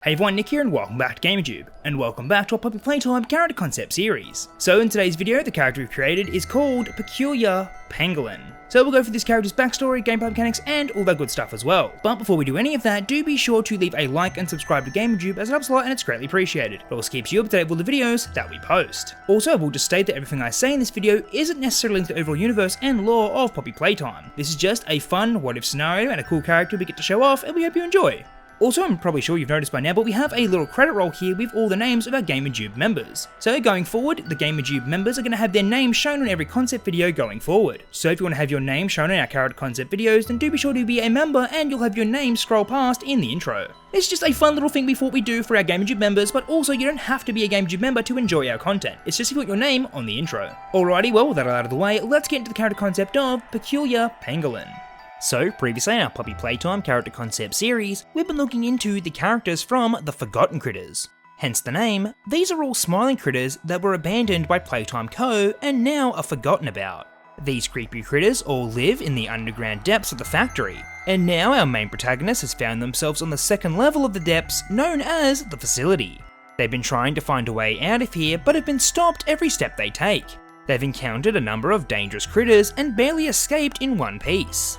Hey everyone, Nick here and welcome back to Gamerjoob, and welcome back to our Poppy Playtime character concept series. So in today's video, the character we've created is called Peculiar Pangolin. So we'll go through this character's backstory, gameplay mechanics, and all that good stuff as well. But before we do any of that, do be sure to leave a like and subscribe to Gamerjoob as it helps a lot and it's greatly appreciated. It also keeps you up to date with all the videos that we post. Also, I will just state that everything I say in this video isn't necessarily linked to the overall universe and lore of Poppy Playtime. This is just a fun what-if scenario and a cool character we get to show off, and we hope you enjoy. Also, I'm probably sure you've noticed by now, but we have a little credit roll here with all the names of our Gamerjoob members. So going forward, the Gamerjoob members are going to have their names shown on every concept video going forward. So if you want to have your name shown in our character concept videos, then do be sure to be a member and you'll have your name scroll past in the intro. It's just a fun little thing we thought we'd do for our Gamerjoob members, but also you don't have to be a Gamerjoob member to enjoy our content. It's just if you put your name on the intro. Alrighty, well with that all out of the way, let's get into the character concept of Peculiar Pangolin. So, previously in our Poppy Playtime character concept series, we've been looking into the characters from the Forgotten Critters. Hence the name, these are all smiling critters that were abandoned by Playtime Co. and now are forgotten about. These creepy critters all live in the underground depths of the factory, and now our main protagonist has found themselves on the second level of the depths known as the facility. They've been trying to find a way out of here but have been stopped every step they take. They've encountered a number of dangerous critters and barely escaped in one piece.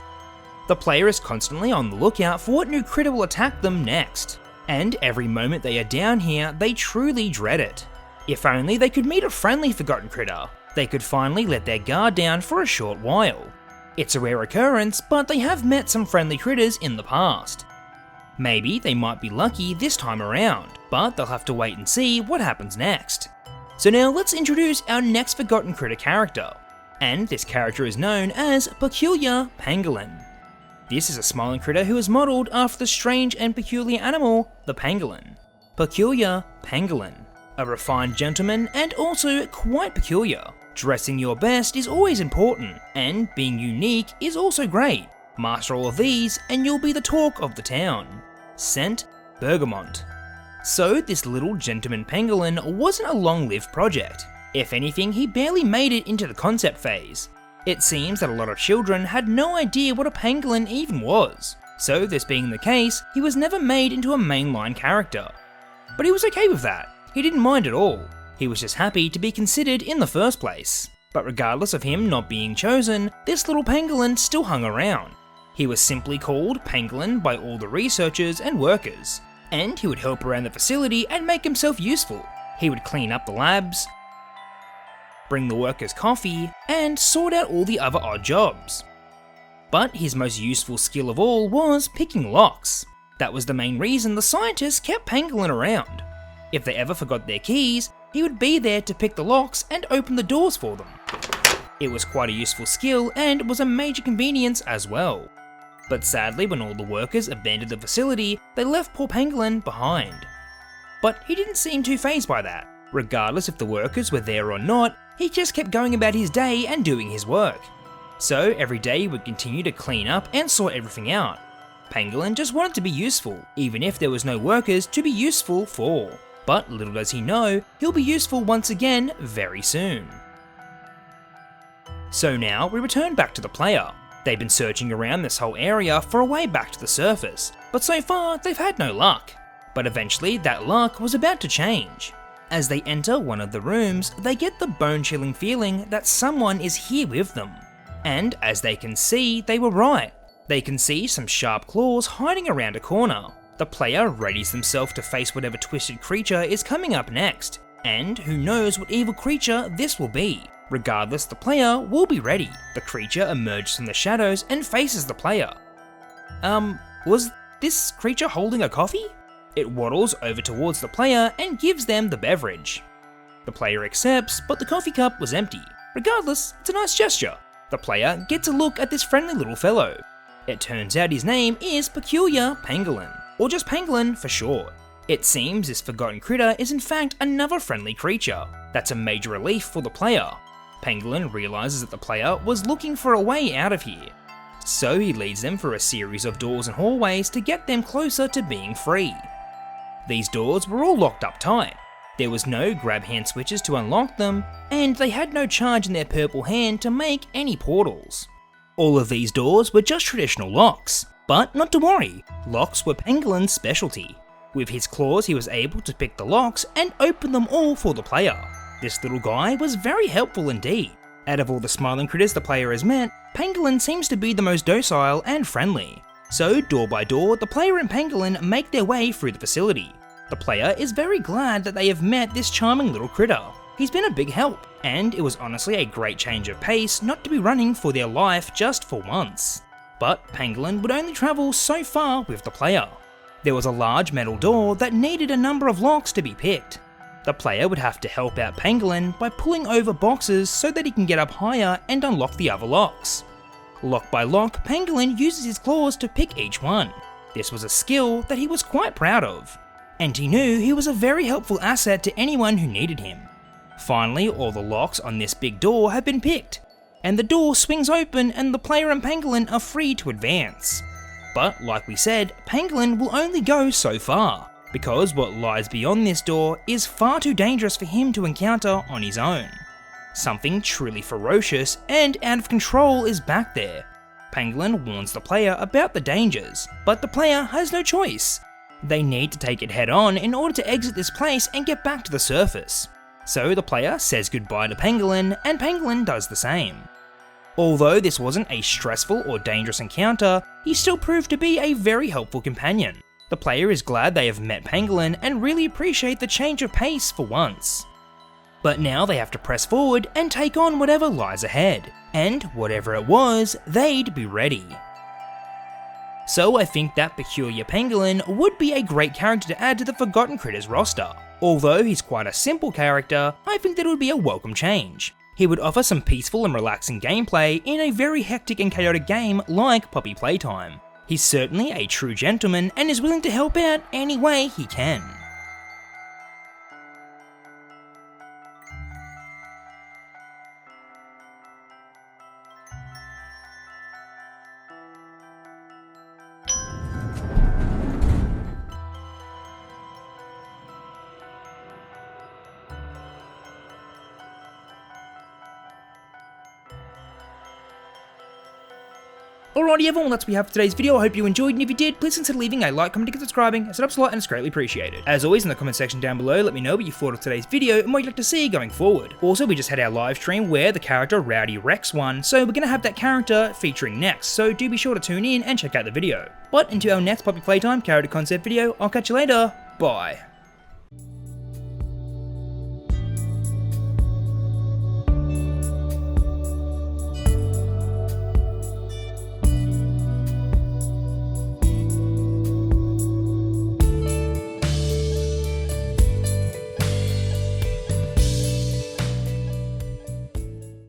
The player is constantly on the lookout for what new critter will attack them next, and every moment they are down here, they truly dread it. If only they could meet a friendly forgotten critter, they could finally let their guard down for a short while. It's a rare occurrence, but they have met some friendly critters in the past. Maybe they might be lucky this time around, but they'll have to wait and see what happens next. So now let's introduce our next forgotten critter character, and this character is known as Peculiar Pangolin. This is a smiling critter who is modelled after the strange and peculiar animal, the pangolin. Peculiar Pangolin. A refined gentleman and also quite peculiar. Dressing your best is always important, and being unique is also great. Master all of these and you'll be the talk of the town. Scent, bergamot. So this little gentleman pangolin wasn't a long-lived project. If anything, he barely made it into the concept phase. It seems that a lot of children had no idea what a pangolin even was, so this being the case, he was never made into a mainline character. But he was okay with that, he didn't mind at all, he was just happy to be considered in the first place. But regardless of him not being chosen, this little pangolin still hung around. He was simply called Pangolin by all the researchers and workers, and he would help around the facility and make himself useful. He would clean up the labs, bring the workers coffee, and sort out all the other odd jobs. But his most useful skill of all was picking locks. That was the main reason the scientists kept Pangolin around. If they ever forgot their keys, he would be there to pick the locks and open the doors for them. It was quite a useful skill and was a major convenience as well. But sadly, when all the workers abandoned the facility, they left poor Pangolin behind. But he didn't seem too fazed by that. Regardless if the workers were there or not, he just kept going about his day and doing his work. So every day he would continue to clean up and sort everything out. Pangolin just wanted to be useful, even if there was no workers to be useful for. But little does he know, he'll be useful once again very soon. So now we return back to the player. They've been searching around this whole area for a way back to the surface, but so far they've had no luck. But eventually that luck was about to change. As they enter one of the rooms, they get the bone-chilling feeling that someone is here with them. And as they can see, they were right. They can see some sharp claws hiding around a corner. The player readies themselves to face whatever twisted creature is coming up next. And who knows what evil creature this will be. Regardless, the player will be ready. The creature emerges from the shadows and faces the player. Was this creature holding a coffee? It waddles over towards the player and gives them the beverage. The player accepts, but the coffee cup was empty. Regardless, it's a nice gesture. The player gets a look at this friendly little fellow. It turns out his name is Peculiar Pangolin, or just Pangolin for short. It seems this forgotten critter is in fact another friendly creature. That's a major relief for the player. Pangolin realizes that the player was looking for a way out of here. So he leads them through a series of doors and hallways to get them closer to being free. These doors were all locked up tight. There was no grab hand switches to unlock them, and they had no charge in their purple hand to make any portals. All of these doors were just traditional locks, but not to worry, locks were Pangolin's specialty. With his claws he was able to pick the locks and open them all for the player. This little guy was very helpful indeed. Out of all the smiling critters the player has met, Pangolin seems to be the most docile and friendly. So door by door, the player and Pangolin make their way through the facility. The player is very glad that they have met this charming little critter. He's been a big help, and it was honestly a great change of pace not to be running for their life just for once. But Pangolin would only travel so far with the player. There was a large metal door that needed a number of locks to be picked. The player would have to help out Pangolin by pulling over boxes so that he can get up higher and unlock the other locks. Lock by lock, Pangolin uses his claws to pick each one. This was a skill that he was quite proud of, and he knew he was a very helpful asset to anyone who needed him. Finally, all the locks on this big door have been picked, and the door swings open and the player and Pangolin are free to advance. But like we said, Pangolin will only go so far, because what lies beyond this door is far too dangerous for him to encounter on his own. Something truly ferocious and out of control is back there. Pangolin warns the player about the dangers, but the player has no choice. They need to take it head on in order to exit this place and get back to the surface. So the player says goodbye to Pangolin, and Pangolin does the same. Although this wasn't a stressful or dangerous encounter, he still proved to be a very helpful companion. The player is glad they have met Pangolin and really appreciate the change of pace for once. But now they have to press forward and take on whatever lies ahead, and whatever it was, they'd be ready. So I think that Peculiar Pangolin would be a great character to add to the Forgotten Critters roster. Although he's quite a simple character, I think that it would be a welcome change. He would offer some peaceful and relaxing gameplay in a very hectic and chaotic game like Poppy Playtime. He's certainly a true gentleman and is willing to help out any way he can. Alrighty everyone, that's what we have for today's video. I hope you enjoyed, and if you did, please consider leaving a like, comment, and subscribing. It helps a lot and it's greatly appreciated. As always, in the comment section down below, let me know what you thought of today's video and what you'd like to see going forward. Also, we just had our live stream where the character Rowdy Rex won, so we're going to have that character featuring next, so do be sure to tune in and check out the video. But until our next Poppy Playtime character concept video, I'll catch you later, bye.